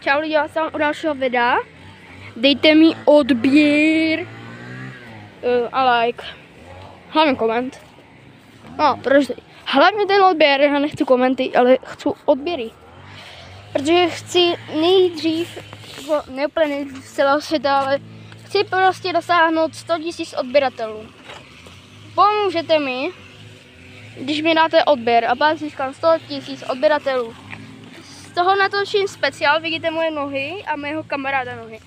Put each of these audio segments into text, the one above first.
Čau lidi, já jsem u dalšího videa. Dejte mi odběr a like. Hlavně koment. No, proč? Hlavně ten odběr, já nechci komenty, ale chci odběry. Protože chci nejdřív, ne úplně nejdřív z celého světa, ale chci prostě dosáhnout 100 000 odběratelů. Pomůžete mi, když mi dáte odběr a pak získám 100 000 odběratelů. Z toho natočím speciál, vidíte moje nohy a mého kamaráda nohy.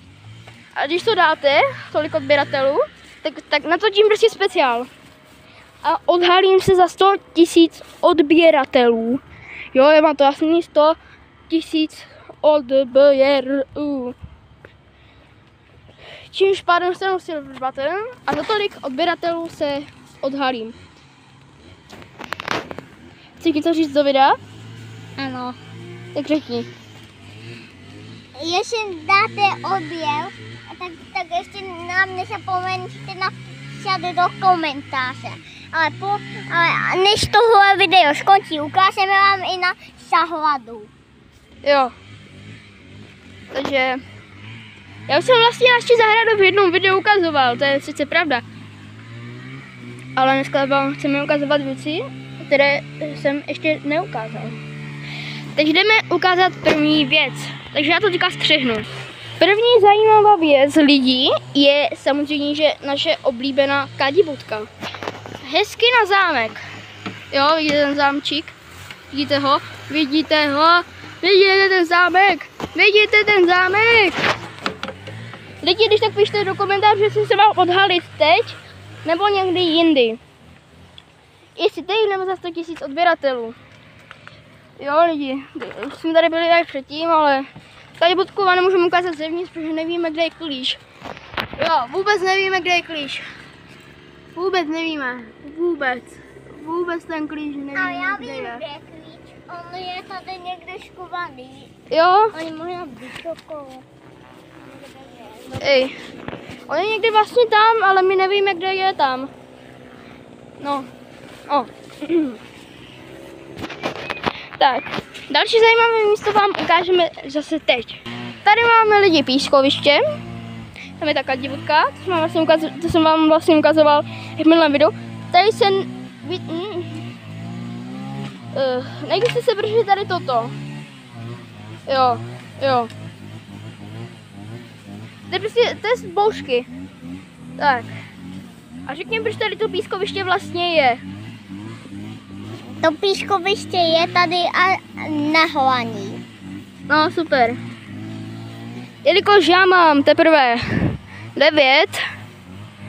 A když to dáte, tolik odběratelů, tak natočím prostě speciál. A odhalím se za 100 000 odběratelů. Jo, já mám to jasný, 100 000 odběrů. Čímž pádem dostanu silver button a za tolik odběratelů se odhalím. Chci ti to říct do videa? Ano. Tak řekni. Jestli dáte odběr, tak ještě nám nezapomeňte napsat do komentáře. Ale než tohle video skončí, ukážeme vám i na zahradu. Jo. Takže já už jsem vlastně naši zahradu v jednom videu ukazoval, to je sice pravda. Ale dneska vám chceme ukazovat věci, které jsem ještě neukázal. Takže jdeme ukázat první věc. Takže já to teďka střihnu. První zajímavá věc lidí je samozřejmě, že naše oblíbená kadibudka. Hezky na zámek. Jo, vidíte ten zámčík? Vidíte ho? Vidíte ho? Vidíte ten zámek? Vidíte ten zámek? Lidi, když tak pište do komentářů, jestli se mám odhalit teď, nebo někdy jindy. Jestli teď nebo za 100 000 odběratelů. Jo lidi, už jsme tady byli jak předtím, ale kadibudku vám nemůžeme ukázat zevnitř, protože nevíme, kde je klíč. Jo, vůbec nevíme, kde je klíč. Vůbec nevíme. Vůbec ten klíč nevíme, Ale já kde vím, je. kde je klíč. On je tady někde schovaný. Jo? On je možná vysoko. Ej. On je někde vlastně tam, ale my nevíme, kde je tam. No. O. Tak, další zajímavé místo vám ukážeme zase teď. Tady máme lidi pískoviště. Tam je ta kadibudka, to jsem vám vlastně ukazoval v minulém videu. Tady se... Nejde se brže tady toto. Jo. To je prostě, to je z boušky. Tak. A řekněme, proč tady to pískoviště vlastně je. To pískoviště je tady a na hlaní. No, super. Jelikož já mám teprve 9,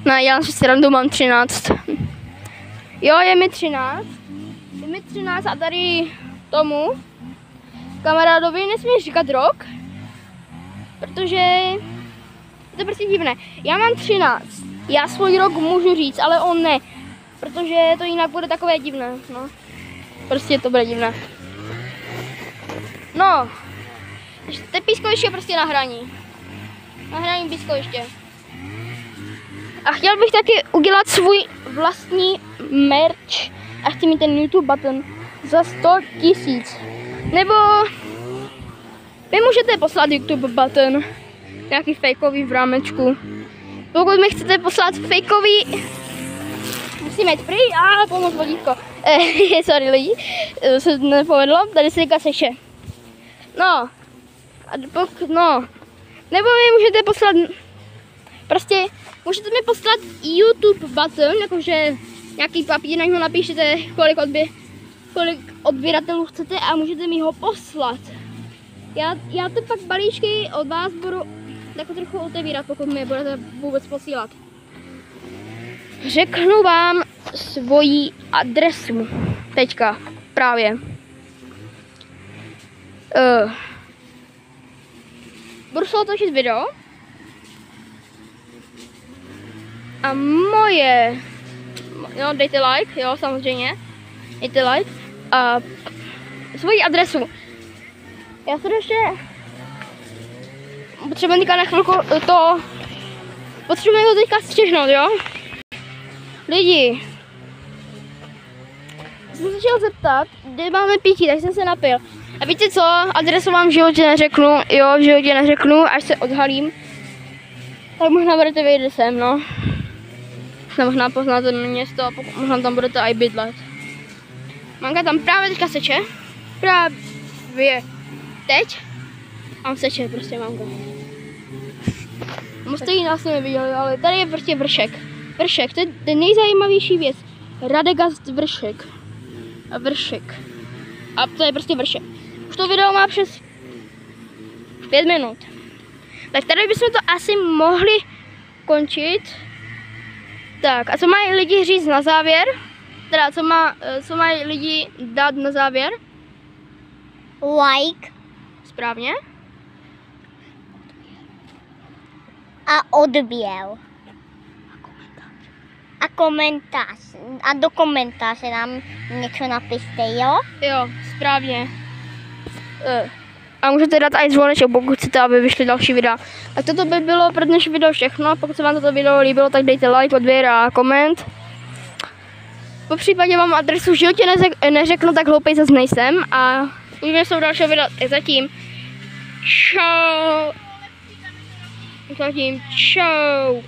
ne, já si srandu, mám 13. Jo, je mi 13 a tady tomu kamarádovi nesmíš říkat rok, protože to je prostě divné. Já mám 13, já svůj rok můžu říct, ale on ne, protože to jinak bude takové divné, no. Prostě to bude divné. No, to pískoviště je prostě na hraní. Na hraní pískoviště. A chtěl bych taky udělat svůj vlastní merch a chci mít ten YouTube button za 100 000. Nebo vy můžete poslat YouTube button, nějaký fejkový v rámečku. Pokud mi chcete poslat fejkový, musíme jít pryč a pomoct vodítko. Sorry lidi, se nepovedlo, tady se říká seše. No, nebo mi můžete poslat, prostě můžete mi poslat YouTube button, jakože nějaký papír, na něho napíšete, kolik odběratelů chcete a můžete mi ho poslat. Já ty pak balíčky od vás budu jako trochu otevírat, pokud mi budete vůbec posílat. Řeknu vám svoji adresu teďka právě. Budu se otočit video. A moje, jo, dejte like, jo, samozřejmě. Dejte like. A svoji adresu. Já se ještě potřebuji teďka na chvilku potřebuji to teďka střihnout, jo. Lidi, jsem se chtěl zeptat, kde máme pití, tak jsem se napil. A víte co, adresu vám v životě neřeknu, jo, v životě neřeknu, až se odhalím. Tak možná budete vědět sem, no. Se možná poznáte město a možná tam budete i bydlet. Mamka tam právě teďka seče. Právě teď. A seče prostě mamka. Moc jste ji asi neviděli, ale tady je prostě vršek. Vršek, to je nejzajímavější věc. Radegast vršek. A vršek. A to je prostě vršek. Už to video má přes 5 minut. Tak tady bychom to asi mohli končit. Tak a co mají lidi říct na závěr? Teda co mají lidi dát na závěr? Like Správně. a odběr. A komentář. A do komentáře nám něco napište, jo? Jo, správně. A můžete dát i zvoneček, pokud chcete, aby vyšly další videa. Tak toto by bylo pro dnešní video všechno. Pokud se vám toto video líbilo, tak dejte like, odběr a koment. Po případě vám adresu v životě neřeknu, tak hloupej zase nejsem. A uvidíme se u dalšího videa. Tak zatím. Čau. Zatím. Čau.